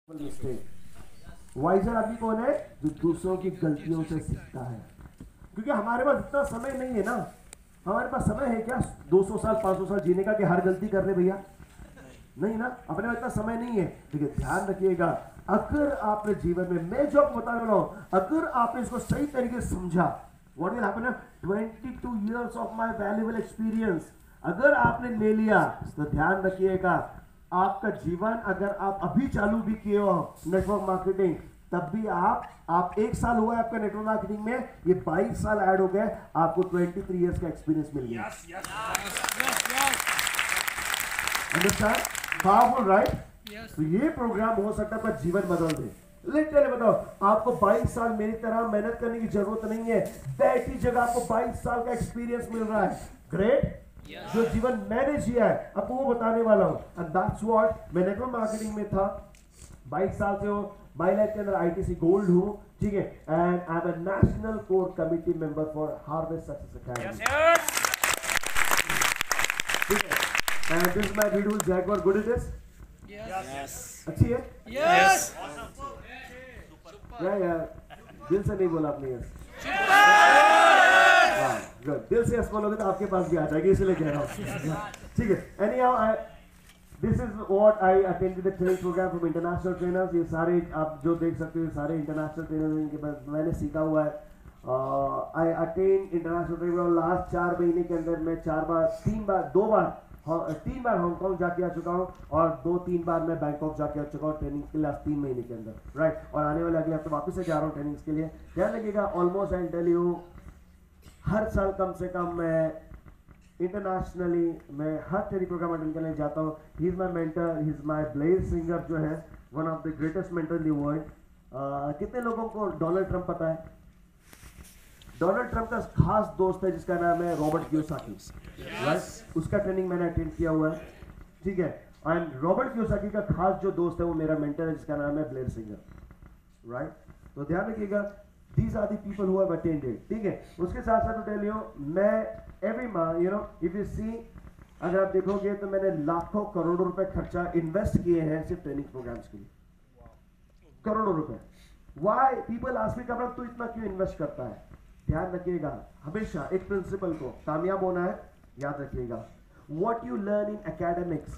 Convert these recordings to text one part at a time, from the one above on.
Visor आदमी कौन है? जो दूसरों की गलतियों से सीखता है। क्योंकि हमारे पास इतना समय नहीं है ना। हमारे पास समय है क्या 200 साल 500 साल जीने का कि हर गलती कर ले भैया? नहीं ना, अपने पास इतना समय नहीं है। लेकिन ध्यान रखिएगा, अगर आपने जीवन में, मैं जो आपको बताने वाला हूं, अगर आपने इसको सही तरीके से समझा, what will happen, 22 years of my valuable experience अगर आपने ले लिया, तो ध्यान रखिएगा, आपका जीवन अगर आप अभी चालू भी किए हो नेटवर्क मार्केटिंग, तब भी आप 1 साल हुआ है आपका नेटवर्क मार्केटिंग में, ये 22 साल ऐड हो गए, आपको 23 इयर्स का एक्सपीरियंस मिल गया। अंडरस्टैंड? Powerful, right? तो ये प्रोग्राम हो सकता है आपका जीवन बदल दे। लिटरली बताओ, आपको 22 साल मेरी तरह मेहनत करने की जरूरत नहीं है। बैठी जगह आपको 22 साल का एक्सपीरियंस मिल रहा है। ग्रेट। जो जीवन मैंने जिया है आपको वो बताने वाला हूं। एंड दैट्स व्हाट, मैं नेटवर्क मार्केटिंग में था 22 साल से हूं, बाईलाइफ के अंदर आईटीसी गोल्ड हूं, ठीक है, and I am a national core committee member for harvest success academy. ठीक है, and this my beautiful Jaguar, good it is? Yes. अच्छी है? यस। यार दिल से नहीं बोला आपने यस? दिल से यस बोलोगे तो आपके पास भी आ जाएगी, इसलिए कह रहा हूँ। ठीक है, anyhow this is what I attended the training programme from international trainers. ये सारे आप जो देख सकते हो सारे इंटरनेशनल ट्रेनर्स, इनके पास मैंने सीखा हुआ है। I attend international training last 4 महीने के अंदर मैं 3 बार हांगकांग जाके आ चुका हूँ और 2-3 बार मैं बैंकॉक जाके आ चुका हूँ ट्रेनिंग के लास्ट 3 महीने के अंदर, राइट? और आने वाले अगले हफ्ते वापस से जा रहा हूँ ट्रेनिंग्स के लिए। ध्यान रखिएगा, ऑलमोस्ट आई टेल यू, हर साल कम से कम मैं इंटरनेशनली मैं हर ट्रेनिंग प्रोग्राम अटेंड करने जाता हूँ। He is my mentor, he is my Blair Singer, जो है one of the greatest mentor in the world. कितने लोगों को डोनाल्ड ट्रंप पता है? डोनाल्ड ट्रंप का खास दोस्त है जिसका नाम है रॉबर्ट कियोसाकी, राइट? उसका ट्रेनिंग मैंने अटेंड किया हुआ है, ठीक है। एंड रॉबर्ट कियोसाकी का खास जो दोस्त है वो मेरा मेंटर है जिसका नाम है ब्लेज सिंगर, राइट? तो ध्यान रखिएगा, these are the people who have attended, ठीक है। उसके साथ साथ टेल यू, मैं every month, you know, if you see, अगर आप देखोगे तो मैंने लाखों करोड़ों रुपए खर्चा इन्वेस्ट किए हैं सिर्फ ट्रेनिंग प्रोग्राम्स के लिए, करोड़ों रुपए। Why people ask me, कमरा तू इतना क्यों इन्वेस्ट करता है? ध्यान रखिएगा, हमेशा एक प्रिंसिपल को कामयाब होना है, याद रखिएगा, what you learn in academics,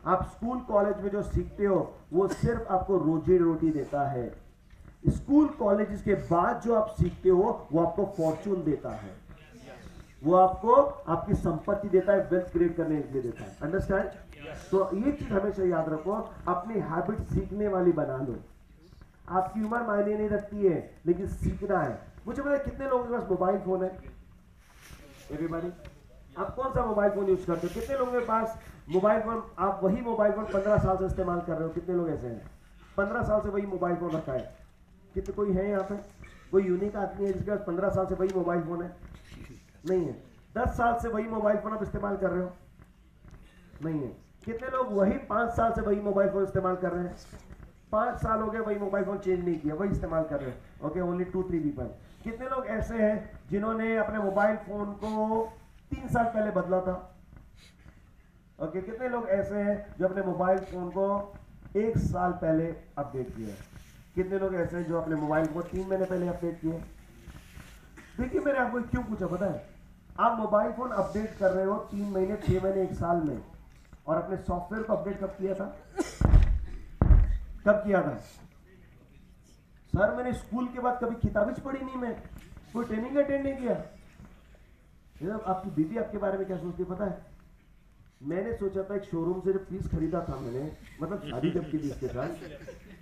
आप स्कूल कॉलेज में जो सीखते हो वो सिर्फ आपको रोजी रोटी देता है। स्कूल कॉलेज के बाद जो आप सीखते हो वो आपको फॉर्चून देता है, वो आपको आपकी संपत्ति देता है, वेल्थ क्रिएट करने के लिए देता है। अंडरस्टैंड? तो ये चीज हमेशा याद रखो, अपनी हैबिट सीखने वाली बना लो। आपकी उम्र मायने नहीं रखती है, लेकिन सीखना है। मुझे पता है कितने लोगों के पास मोबाइल फोन है? एवरीबॉडी, आप कौन सा मोबाइल फोन यूज करते हो? कितने लोगों के पास मोबाइल फोन, आप वही मोबाइल फोन 15 साल से इस्तेमाल कर रहे हो? कितने लोग ऐसे हैं 15 साल से वही मोबाइल फोन रखा है? कितने, कोई है यहाँ पे कोई यूनिक आदमी है जिसके पास 15 साल से वही मोबाइल फोन है? नहीं है। 10 साल से वही मोबाइल फोन आप इस्तेमाल कर रहे हो? नहीं है। कितने लोग वही 5 साल से वही मोबाइल फोन इस्तेमाल कर रहे हैं? 5 साल हो गए वही मोबाइल फोन चेंज नहीं किया, वही इस्तेमाल कर रहे हो। Okay, only 2-3 people. कितने लोग ऐसे हैं जिन्होंने अपने मोबाइल फोन को 3 साल पहले बदला था? ओके, कितने लोग ऐसे हैं जो अपने मोबाइल फोन को 1 साल पहले अपडेट किया है? कितने लोग ऐसे हैं जो अपने मोबाइल को 3 महीने पहले अपडेट किए? देखिए, मैंने आपको क्यों पूछा पता है? आप मोबाइल फोन अपडेट कर रहे हो 3 महीने, 6 महीने, 1 साल में, और अपने सॉफ्टवेयर को अपडेट कब किया था? कब किया था? सर मैंने स्कूल के बाद कभी किताबें पढ़ी नहीं, मैं कोई ट्रेनिंग अटेंड नहीं किया। आपकी बीवी आपके बारे में क्या सोचती है पता है? मैंने सोचा था एक शोरूम से जब पीस खरीदा था मैंने, मतलब शादी जब की पीस के साथ,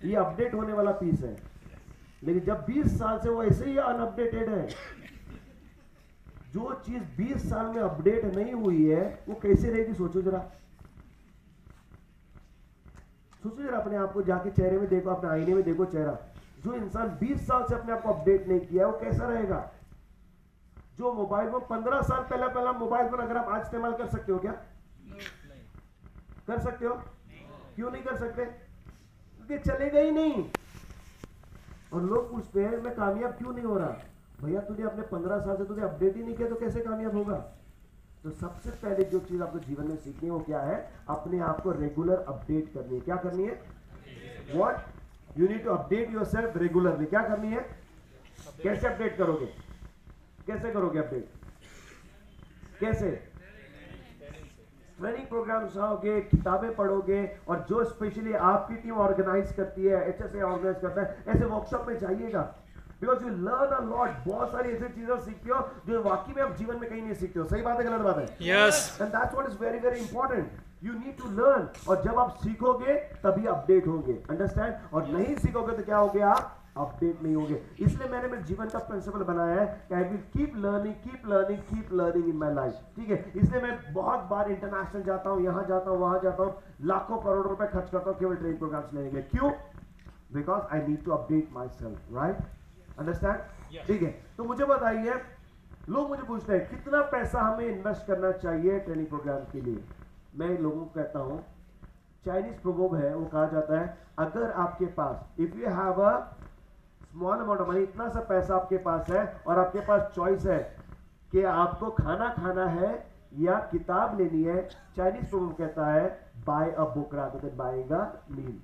ये अपडेट होने वाला पीस है, लेकिन जब 20 साल से वो ऐसे ही अनअपडेटेड है। जो चीज 20 साल में अपडेट नहीं हुई है वो कैसे रहेगी? सोचो जरा, सोचो जरा, अपने आप को जाके चेहरे में देखो, अपने आईने में देखो चेहरा। जो इंसान 20 साल से अपने आप को अपडेट नहीं किया वो कैसा रहेगा? जो मोबाइल फोन 15 साल पहला मोबाइल फोन अगर आप आज इस्तेमाल कर सकते हो क्या? कर सकते हो? क्यों नहीं कर सकते? क्योंकि चलेगा ही नहीं। और लोग पूछते हैं मैं कामयाब क्यों नहीं हो रहा? भैया तुझे अपने 15 साल से तुझे अपडेट ही नहीं किया तो कैसे कामयाब होगा? तो सबसे पहले जो चीज आपको जीवन में सीखनी है वो क्या है? अपने आप को रेगुलर अपडेट करनी है। क्या करनी है? What? You need to update yourself regularly. क्या करनी है? कैसे अपडेट करोगे? कैसे करोगे अपडेट? कैसे? ट्रेनिंग प्रोग्राम्स आओगे, किताबें पढ़ोगे, और जो स्पेशली आपकी टीम ऑर्गेनाइज करती है, HSA ऑर्गेनाइज करता है, ऐसे वर्कशॉप में जाइएगा। Because you learn a lot. बहुत सारी ऐसी चीजें सीखते हो जो वाकई में आप जीवन में कहीं नहीं सीखते हो। सही बात है, गलत बात है? Yes. And that's what is very very important. You need to learn, और जब आप सीखोगे तभी अपडेट होंगे। अंडरस्टैंड? और नहीं सीखोगे तो क्या हो गया? अपडेट नहीं होंगे। इसलिए मैंने मेरे जीवन का प्रिंसिपल बनाया है कि I will keep learning in my life. ठीक है? इसलिए मैं बहुत बार इंटरनेशनल जाता हूं, यहां जाता हूं, वहां जाता हूं, लाखों करोड़ रुपए खर्च करता हूं केवल ट्रेनिंग प्रोग्राम्स लेने के लिए। क्यों? Because I need to update myself. Right? Understand? ठीक है। तो मुझे बताइए, लोग मुझे पूछते हैं कितना पैसा हमें इन्वेस्ट करना चाहिए ट्रेनिंग प्रोग्राम के लिए। मैं लोगों को कहता हूं, चाइनीज प्रोवर्ब है, वो कहा जाता है, अगर आपके पास, if you have a small amount of money, इतना सा पैसा आपके पास है और आपके पास चॉइस है कि आपको खाना खाना है या किताब लेनी है, चाइनीज प्रोवर्ब कहता है buy a book rather than buying a meal.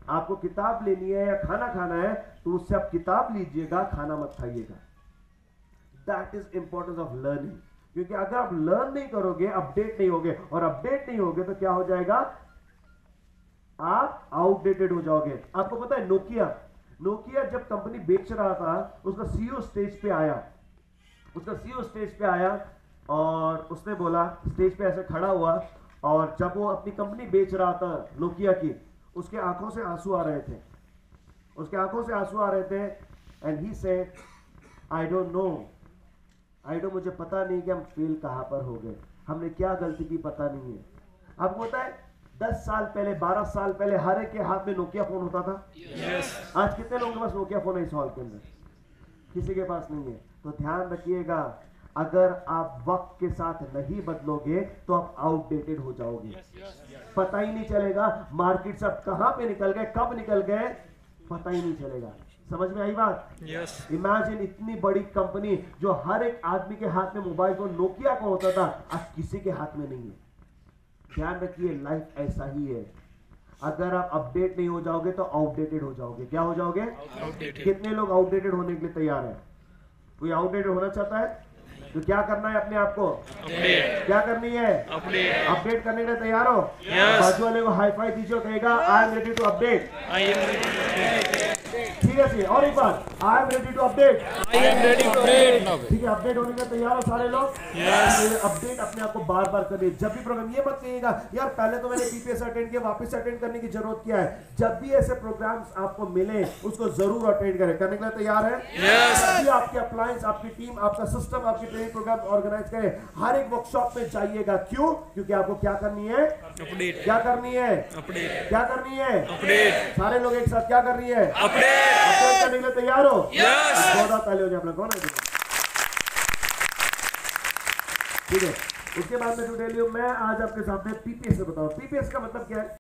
आपको किताब लेनी है या खाना खाना है तो उससे आप किताब लीजिएगा, खाना मत खाइएगा। That is importance of learning. क्योंकि अगर आप लर्न नहीं करोगे, अपडेट नहीं होगे, और अपडेट नहीं होगे तो क्या हो जाएगा? आप आउटडेटेड हो जाओगे। आपको पता है नोकिया जब कंपनी बेच रहा था, उसका सीईओ स्टेज पे आया और उसने बोला, स्टेज पे ऐसे खड़ा हुआ, और जब वो अपनी कंपनी बेच रहा था नोकिया की, उसके आंखों से आंसू आ रहे थे, and he said I don't know, मुझे पता नहीं कि हम फेल कहां पर हो गए, हमने क्या गलती की पता नहीं है। आपको पता है 10 साल पहले, 12 साल पहले हर एक के हाथ में नोकिया फोन होता था। यस। आज कितने लोगों के पास नोकिया फोन है इस हॉल के अंदर? किसी के पास नहीं है। तो ध्यान रखिएगा, अगर आप वक्त के साथ नहीं बदलोगे तो आप आउटडेटेड हो जाओगे। पता ही नहीं चलेगा मार्केट से कहां पे निकल गए, कब निकल गए, पता ही नहीं चलेगा। समझ में आई बात? यस। इमेजिन इतनी बड़ी कंपनी जो हर एक आदमी के हाथ में मोबाइल फोन नोकिया का होता था, आज किसी के हाथ में नहीं है। ध्यान रखिए, लाइफ ऐसा ही है। अगर आप अपडेट नहीं हो जाओगे तो आउटडेटेड हो जाओगे। क्या हो जाओगे? आउटडेटेड। कितने लोग आउटडेटेड होने के लिए तैयार है? कोई आउटडेटेड होना चाहता है? तो क्या करना है अपने आप को? अपडेट। क्या करनी है? अपडेट करने के लिए तैयार हो? बाजू वाले को हाई फाई दीजिए, कहेगा I am ready to update. ठीक है जी, और एक बार, I am ready to update. ठीक है, अपडेट होने के लिए तैयार हो सारे लोग? अपडेट अपने आप को बार बार करिए। जब भी प्रोग्राम, ये मत कहिएगा यार पहले तो मैंने पीपीएस अटेंड किया, वापस से अटेंड करने की जरूरत क्या है। जब भी ऐसे प्रोग्राम्स आपको मिले उसको जरूर अटेंड करें। करने के लिए तैयार है? जब भी आपके अप्लायंस, आपकी टीम, आपका सिस्टम, आपकी ट्रेनिंग प्रोग्राम ऑर्गेनाइज करे, हर एक वर्कशॉप में जाइएगा। क्यों? क्योंकि आपको क्या करनी है? अपडेट। क्या करनी है? अपडेट। क्या करनी है? अपडेट। सारे लोग एक साथ क्या करनी है? अपडेट। अपडेट करने के लिए तैयार हो? यस। बहुत ताली हो जाए आप लोग। कौन है? ठीक है, उसके बाद में टू टेल यू, मैं आज आपके सामने पीपीएस से बताऊं। पीपीएस का मतलब क्या है?